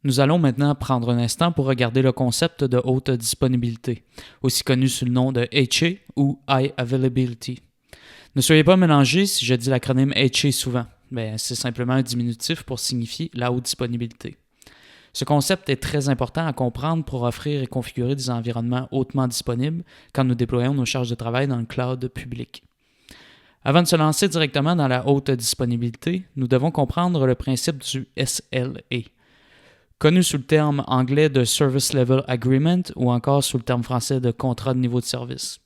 Nous allons maintenant prendre un instant pour regarder le concept de haute disponibilité, aussi connu sous le nom de HA ou High Availability. Ne soyez pas mélangés si je dis l'acronyme HA souvent. C'est simplement un diminutif pour signifier la haute disponibilité. Ce concept est très important à comprendre pour offrir et configurer des environnements hautement disponibles quand nous déployons nos charges de travail dans le cloud public. Avant de se lancer directement dans la haute disponibilité, nous devons comprendre le principe du SLA, connu sous le terme anglais de Service Level Agreement ou encore sous le terme français de contrat de niveau de service.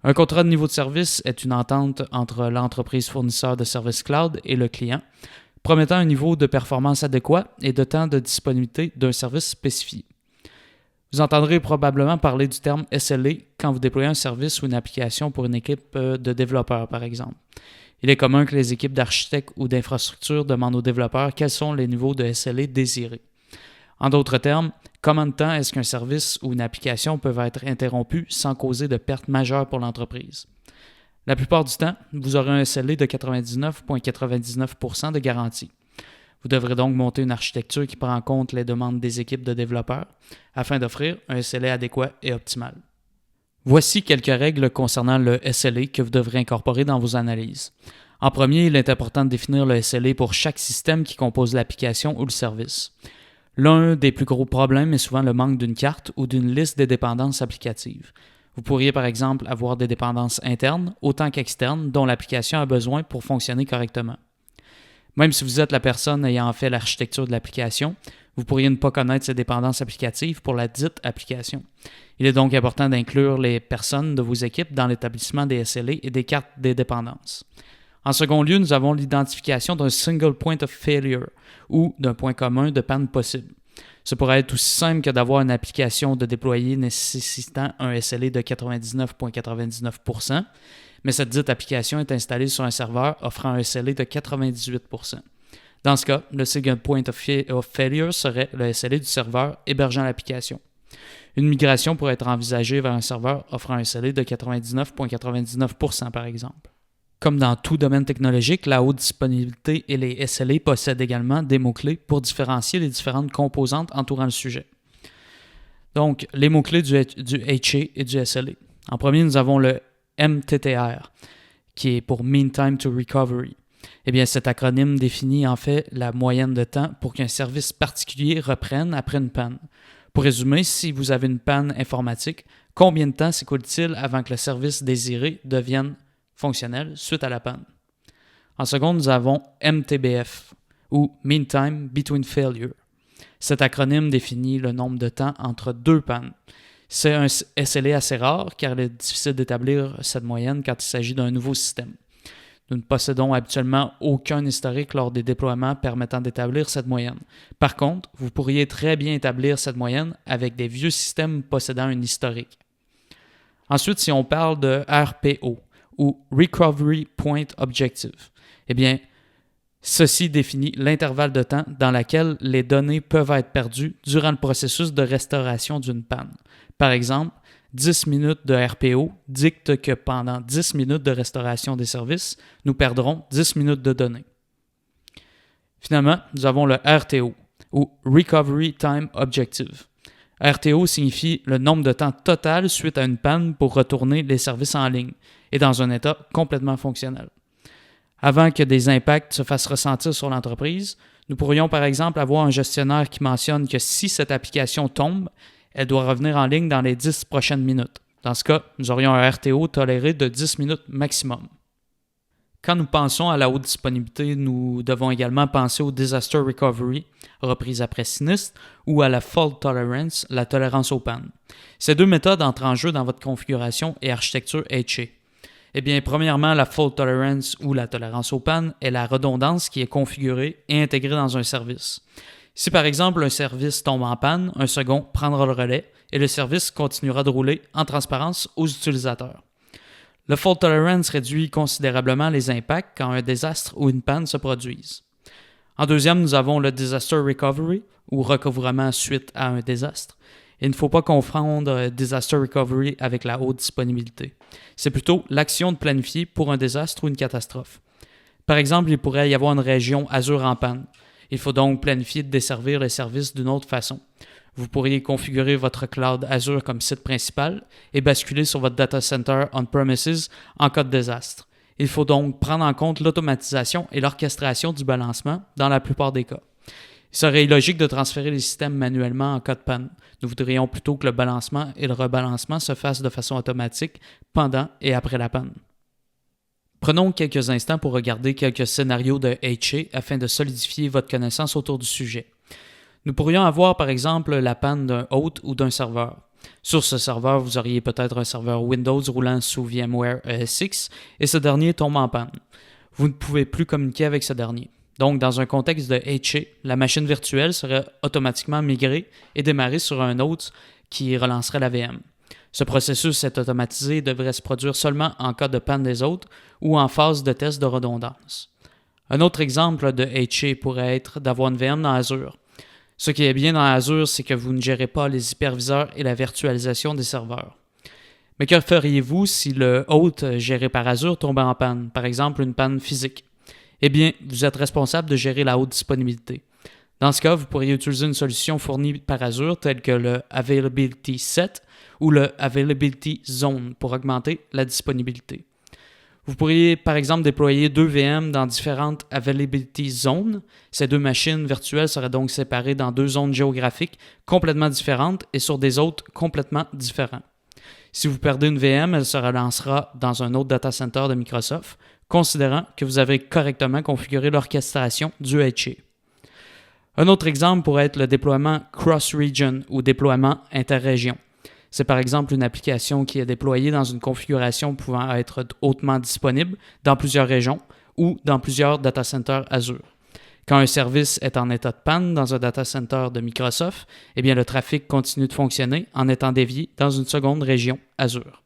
Un contrat de niveau de service est une entente entre l'entreprise fournisseur de services cloud et le client, promettant un niveau de performance adéquat et de temps de disponibilité d'un service spécifié. Vous entendrez probablement parler du terme SLA quand vous déployez un service ou une application pour une équipe de développeurs, par exemple. Il est commun que les équipes d'architectes ou d'infrastructures demandent aux développeurs quels sont les niveaux de SLA désirés. En d'autres termes, combien de temps est-ce qu'un service ou une application peuvent être interrompus sans causer de pertes majeures pour l'entreprise? La plupart du temps, vous aurez un SLA de 99,99% de garantie. Vous devrez donc monter une architecture qui prend en compte les demandes des équipes de développeurs afin d'offrir un SLA adéquat et optimal. Voici quelques règles concernant le SLA que vous devrez incorporer dans vos analyses. En premier, il est important de définir le SLA pour chaque système qui compose l'application ou le service. L'un des plus gros problèmes est souvent le manque d'une carte ou d'une liste des dépendances applicatives. Vous pourriez par exemple avoir des dépendances internes autant qu'externes dont l'application a besoin pour fonctionner correctement. Même si vous êtes la personne ayant fait l'architecture de l'application, vous pourriez ne pas connaître ces dépendances applicatives pour la dite application. Il est donc important d'inclure les personnes de vos équipes dans l'établissement des SLA et des cartes des dépendances. En second lieu, nous avons l'identification d'un single point of failure ou d'un point commun de panne possible. Ce pourrait être aussi simple que d'avoir une application de déployer nécessitant un SLA de 99,99%, mais cette dite application est installée sur un serveur offrant un SLA de 98%. Dans ce cas, le single point of failure serait le SLA du serveur hébergeant l'application. Une migration pourrait être envisagée vers un serveur offrant un SLA de 99,99% par exemple. Comme dans tout domaine technologique, la haute disponibilité et les SLA possèdent également des mots-clés pour différencier les différentes composantes entourant le sujet. Donc, les mots-clés du HA et du SLA. En premier, nous avons le MTTR, qui est pour Mean Time to Recovery. Cet acronyme définit en fait la moyenne de temps pour qu'un service particulier reprenne après une panne. Pour résumer, si vous avez une panne informatique, combien de temps s'écoule-t-il avant que le service désiré devienne fonctionnel suite à la panne? En seconde, nous avons MTBF, ou Mean Time Between Failure. Cet acronyme définit le nombre de temps entre deux pannes. C'est un SLA assez rare car il est difficile d'établir cette moyenne quand il s'agit d'un nouveau système. Nous ne possédons habituellement aucun historique lors des déploiements permettant d'établir cette moyenne. Par contre, vous pourriez très bien établir cette moyenne avec des vieux systèmes possédant un historique. Ensuite, si on parle de RPO, ou Recovery Point Objective, ceci définit l'intervalle de temps dans lequel les données peuvent être perdues durant le processus de restauration d'une panne. Par exemple, 10 minutes de RPO dictent que pendant 10 minutes de restauration des services, nous perdrons 10 minutes de données. Finalement, nous avons le RTO, ou Recovery Time Objective. RTO signifie le nombre de temps total suite à une panne pour retourner les services en ligne et dans un état complètement fonctionnel. Avant que des impacts se fassent ressentir sur l'entreprise, nous pourrions par exemple avoir un gestionnaire qui mentionne que si cette application tombe, elle doit revenir en ligne dans les 10 prochaines minutes. Dans ce cas, nous aurions un RTO toléré de 10 minutes maximum. Quand nous pensons à la haute disponibilité, nous devons également penser au Disaster Recovery, reprise après sinistre, ou à la Fault Tolerance, la tolérance aux pannes. Ces deux méthodes entrent en jeu dans votre configuration et architecture HA. Premièrement, la Fault Tolerance ou la tolérance aux pannes est la redondance qui est configurée et intégrée dans un service. Si par exemple un service tombe en panne, un second prendra le relais et le service continuera de rouler en transparence aux utilisateurs. Le Fault Tolerance réduit considérablement les impacts quand un désastre ou une panne se produisent. En deuxième, nous avons le Disaster Recovery, ou recouvrement suite à un désastre. Il ne faut pas confondre Disaster Recovery avec la haute disponibilité. C'est plutôt l'action de planifier pour un désastre ou une catastrophe. Par exemple, il pourrait y avoir une région Azure en panne. Il faut donc planifier de desservir les services d'une autre façon. Vous pourriez configurer votre cloud Azure comme site principal et basculer sur votre data center on-premises en cas de désastre. Il faut donc prendre en compte l'automatisation et l'orchestration du balancement dans la plupart des cas. Il serait illogique de transférer les systèmes manuellement en cas de panne. Nous voudrions plutôt que le balancement et le rebalancement se fassent de façon automatique pendant et après la panne. Prenons quelques instants pour regarder quelques scénarios de HA afin de solidifier votre connaissance autour du sujet. Nous pourrions avoir par exemple la panne d'un hôte ou d'un serveur. Sur ce serveur, vous auriez peut-être un serveur Windows roulant sous VMware ESX et ce dernier tombe en panne. Vous ne pouvez plus communiquer avec ce dernier. Donc, dans un contexte de HA, la machine virtuelle serait automatiquement migrée et démarrée sur un hôte qui relancerait la VM. Ce processus est automatisé et devrait se produire seulement en cas de panne des hôtes ou en phase de test de redondance. Un autre exemple de HA pourrait être d'avoir une VM dans Azure. Ce qui est bien dans Azure, c'est que vous ne gérez pas les hyperviseurs et la virtualisation des serveurs. Mais que feriez-vous si le hôte géré par Azure tombait en panne, par exemple une panne physique? Eh bien, vous êtes responsable de gérer la haute disponibilité. Dans ce cas, vous pourriez utiliser une solution fournie par Azure telle que le Availability Set ou le Availability Zone pour augmenter la disponibilité. Vous pourriez par exemple déployer 2 VM dans différentes Availability Zones. Ces 2 machines virtuelles seraient donc séparées dans 2 zones géographiques complètement différentes et sur des hôtes complètement différents. Si vous perdez une VM, elle se relancera dans un autre data center de Microsoft, considérant que vous avez correctement configuré l'orchestration du HA. Un autre exemple pourrait être le déploiement cross-region ou déploiement interrégion. C'est par exemple une application qui est déployée dans une configuration pouvant être hautement disponible dans plusieurs régions ou dans plusieurs data centers Azure. Quand un service est en état de panne dans un data center de Microsoft, eh bien le trafic continue de fonctionner en étant dévié dans une seconde région Azure.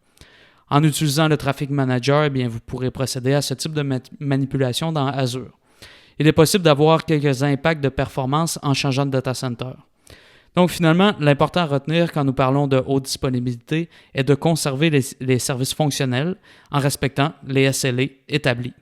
En utilisant le Traffic Manager, eh bien, vous pourrez procéder à ce type de manipulation dans Azure. Il est possible d'avoir quelques impacts de performance en changeant de data center. Donc finalement, l'important à retenir quand nous parlons de haute disponibilité est de conserver les services fonctionnels en respectant les SLA établis.